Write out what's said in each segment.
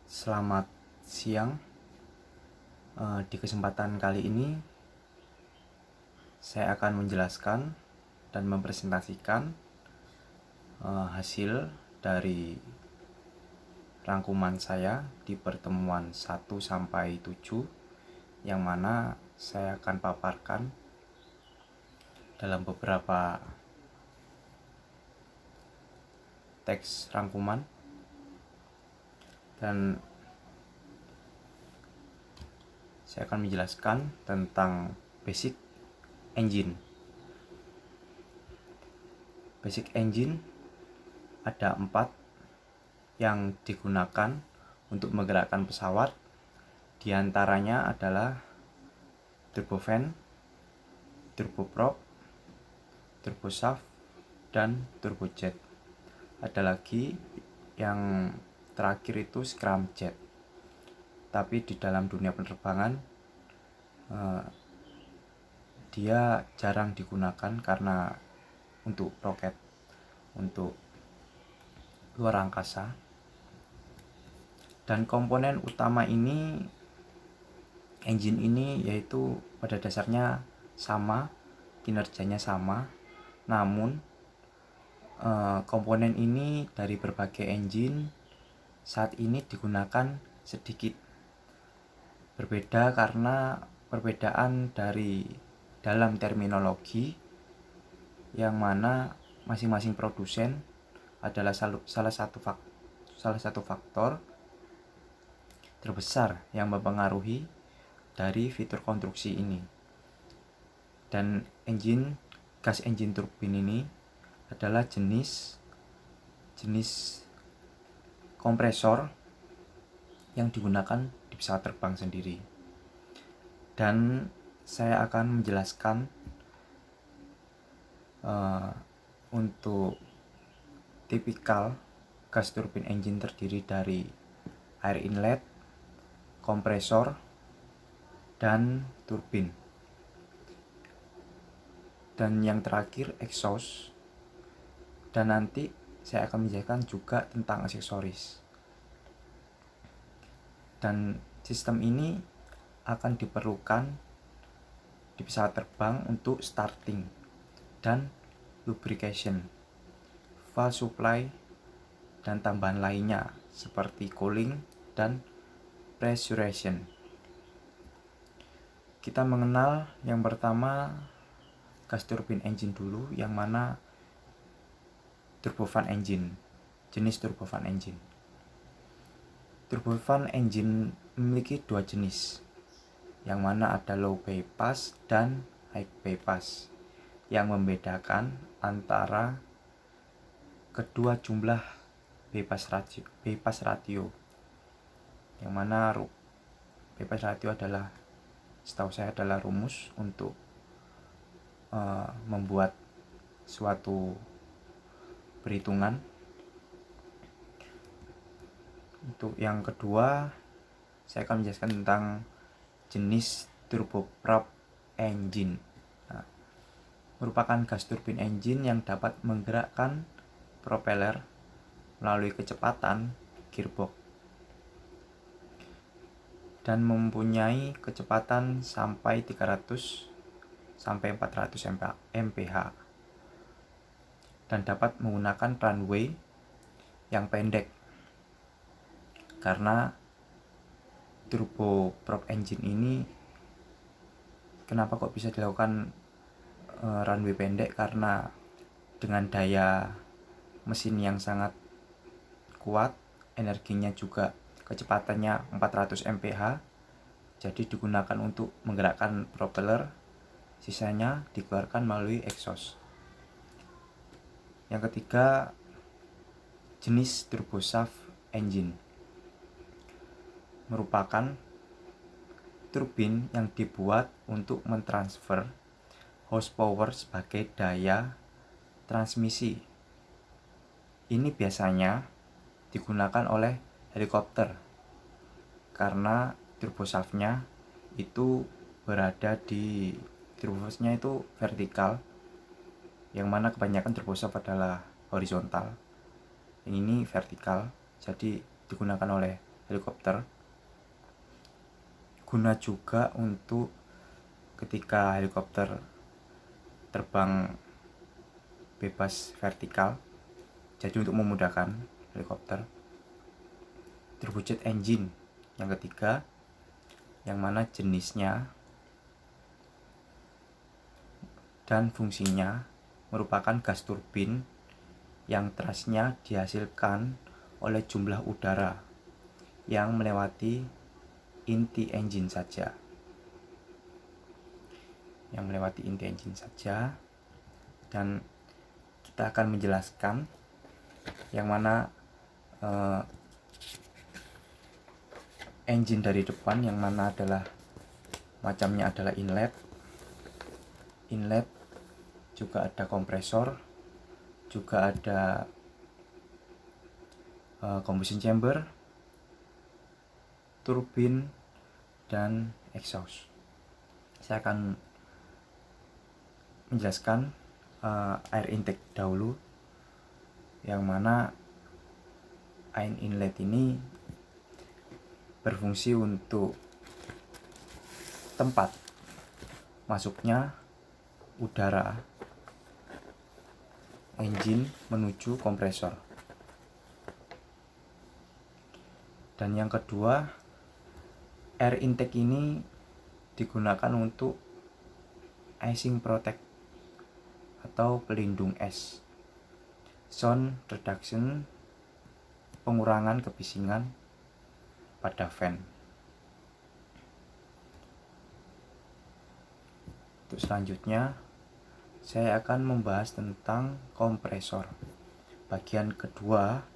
Selamat siang. Di kesempatan kali ini saya akan menjelaskan dan mempresentasikan hasil dari rangkuman saya di pertemuan 1 sampai 7, yang mana saya akan paparkan dalam beberapa teks rangkuman, dan saya akan menjelaskan tentang basic engine. Basic engine ada 4 yang digunakan untuk menggerakkan pesawat. Di antaranya adalah turbofan, turboprop, turboshaft, dan turbojet. Ada lagi yang terakhir itu scramjet. Tapi di dalam dunia penerbangan dia jarang digunakan karena untuk roket, untuk luar angkasa. Dan komponen utama ini, engine ini, yaitu pada dasarnya sama, kinerjanya sama, namun komponen ini dari berbagai engine saat ini digunakan sedikit berbeda karena perbedaan dari dalam terminologi, yang mana masing-masing produsen adalah salah satu faktor terbesar yang mempengaruhi dari fitur konstruksi ini. Dan gas engine turbin ini adalah jenis kompresor yang digunakan di pesawat terbang sendiri. Dan saya akan menjelaskan untuk tipikal gas turbin engine terdiri dari air inlet, kompresor, dan turbin. Dan yang terakhir exhaust. Dan nanti saya akan menjelaskan juga tentang aksesoris. Dan sistem ini akan diperlukan di pesawat terbang untuk starting dan lubrication, fuel supply, dan tambahan lainnya seperti cooling dan pressurization. Kita mengenal yang pertama gas turbin engine dulu, yang mana turbofan engine, jenis turbofan engine. Turbofan engine memiliki 2 jenis, yang mana ada low bypass dan high bypass. Yang membedakan antara kedua jumlah bypass ratio, yang mana bypass ratio adalah, setahu saya, adalah rumus untuk membuat suatu perhitungan. Untuk yang kedua, saya akan menjelaskan tentang jenis turboprop engine. Merupakan gas turbin engine yang dapat menggerakkan propeller melalui kecepatan gearbox dan mempunyai kecepatan sampai 300 sampai 400 mph, dan dapat menggunakan runway yang pendek. Karena turboprop engine ini, kenapa kok bisa dilakukan runway pendek? Karena dengan daya mesin yang sangat kuat, energinya juga, kecepatannya 400 mph, jadi digunakan untuk menggerakkan propeller, sisanya dikeluarkan melalui exhaust. Yang ketiga, jenis turboshaft engine merupakan turbin yang dibuat untuk mentransfer horsepower sebagai daya transmisi. Ini biasanya digunakan oleh helikopter karena turboshaftnya itu berada di turboshaftnya itu vertikal, yang mana kebanyakan turboshaft adalah horizontal. Yang ini vertikal, jadi digunakan oleh helikopter, guna juga untuk ketika helikopter terbang bebas vertikal, jadi untuk memudahkan helikopter. Turbojet engine yang ketiga, yang mana jenisnya dan fungsinya merupakan gas turbin yang thrust-nya dihasilkan oleh jumlah udara yang melewati inti engine saja. Dan kita akan menjelaskan yang mana engine dari depan, yang mana adalah macamnya adalah inlet, juga ada kompresor, juga ada combustion chamber, turbin, dan exhaust. Saya akan menjelaskan air intake dahulu, yang mana air inlet ini berfungsi untuk tempat masuknya udara engine menuju kompresor. Dan yang kedua, air intake ini digunakan untuk icing protect atau pelindung es, sound reduction, pengurangan kebisingan pada fan. Untuk selanjutnya, saya akan membahas tentang kompresor. Bagian kedua,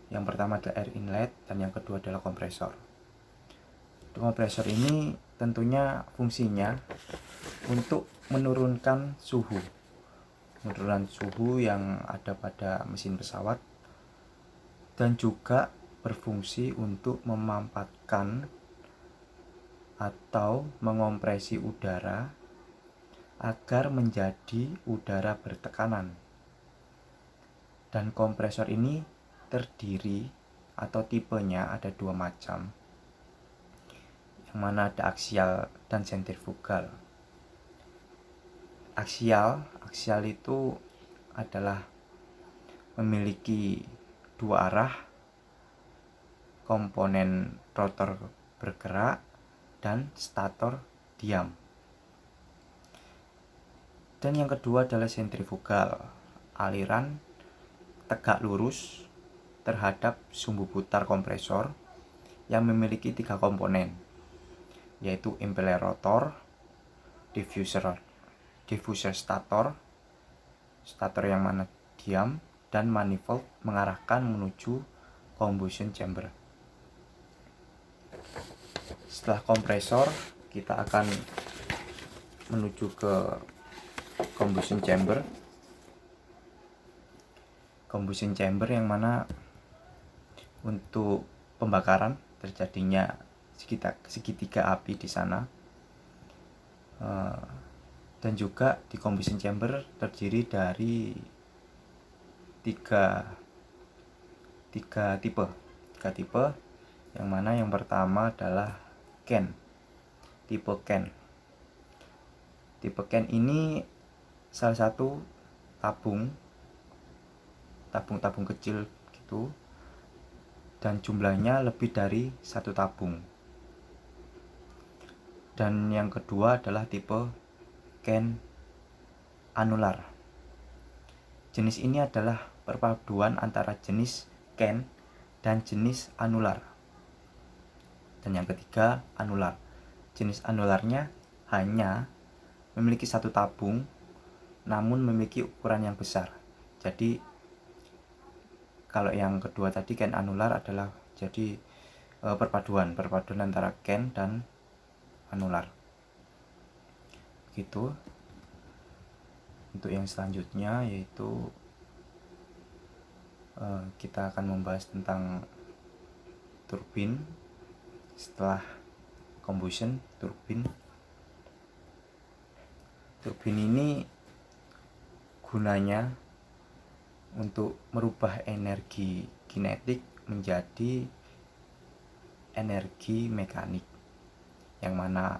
yang pertama adalah air inlet dan yang kedua adalah kompresor. Kompresor ini tentunya fungsinya untuk menurunkan suhu yang ada pada mesin pesawat, dan juga berfungsi untuk memampatkan atau mengompresi udara agar menjadi udara bertekanan. Dan kompresor ini terdiri atau tipenya ada dua macam, yang mana ada aksial dan sentrifugal. Aksial itu adalah memiliki dua arah, komponen rotor bergerak dan stator diam. Dan yang kedua adalah sentrifugal, aliran tegak lurus terhadap sumbu putar kompresor yang memiliki tiga komponen, yaitu impeller rotor, diffuser stator yang mana diam, dan manifold mengarahkan menuju combustion chamber. Setelah kompresor, kita akan menuju ke combustion chamber yang mana untuk pembakaran terjadinya segitiga api di sana. Dan juga di combustion chamber terdiri dari tiga tipe, yang mana yang pertama adalah tipe can ini salah satu tabung kecil gitu, dan jumlahnya lebih dari satu tabung. Dan yang kedua adalah tipe can anular. Jenis ini adalah perpaduan antara jenis can dan jenis anular. Dan yang ketiga, anular. Jenis anularnya hanya memiliki satu tabung, namun memiliki ukuran yang besar. Jadi kalau yang kedua tadi can anular adalah jadi perpaduan antara can dan anular. Begitu. Untuk yang selanjutnya yaitu kita akan membahas tentang turbin. Setelah combustion, turbin ini gunanya untuk merubah energi kinetik menjadi energi mekanik, yang mana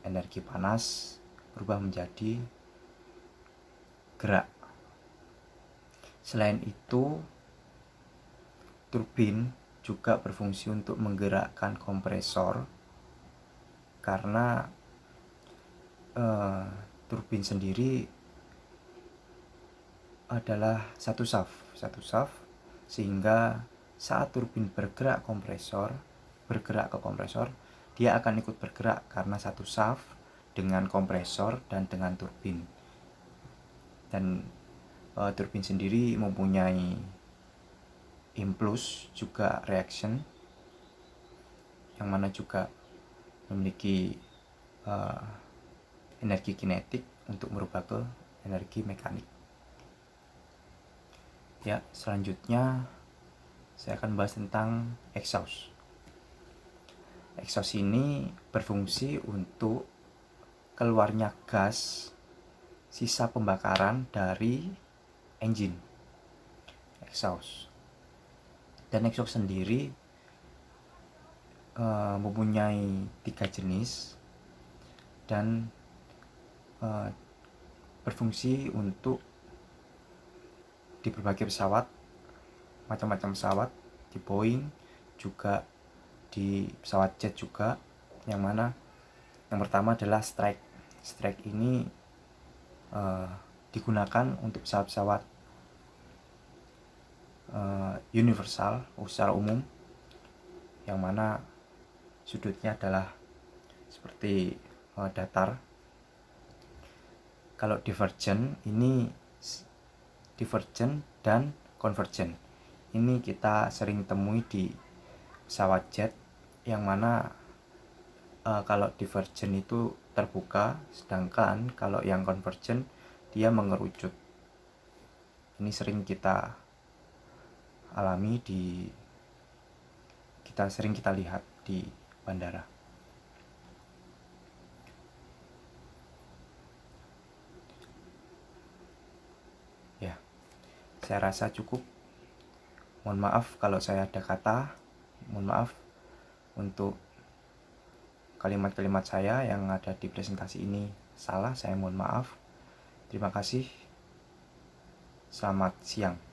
energi panas berubah menjadi gerak. Selain itu, turbin juga berfungsi untuk menggerakkan kompresor, karena turbin sendiri adalah satu shaft, sehingga saat turbin bergerak ke kompresor, dia akan ikut bergerak karena satu shaft dengan kompresor dan dengan turbin. Dan turbin sendiri mempunyai impulse juga reaction, yang mana juga memiliki energi kinetik untuk merubah ke energi mekanik. Ya, selanjutnya saya akan bahas tentang exhaust. Exhaust ini berfungsi untuk keluarnya gas sisa pembakaran dari engine exhaust. Dan exhaust sendiri mempunyai 3 jenis dan berfungsi untuk di berbagai pesawat, macam-macam pesawat, di Boeing juga, di pesawat jet juga, yang mana yang pertama adalah strike. Strike ini digunakan untuk pesawat-pesawat universal secara umum, yang mana sudutnya adalah seperti datar. Kalau divergent dan convergent ini kita sering temui di pesawat jet, yang mana kalau divergent itu terbuka, sedangkan kalau yang convergent dia mengerucut. Ini sering kita alami sering kita lihat di bandara. Ya, saya rasa cukup. Mohon maaf kalau saya ada kata, mohon maaf untuk kalimat-kalimat saya yang ada di presentasi ini salah, saya mohon maaf. Terima kasih. Selamat siang.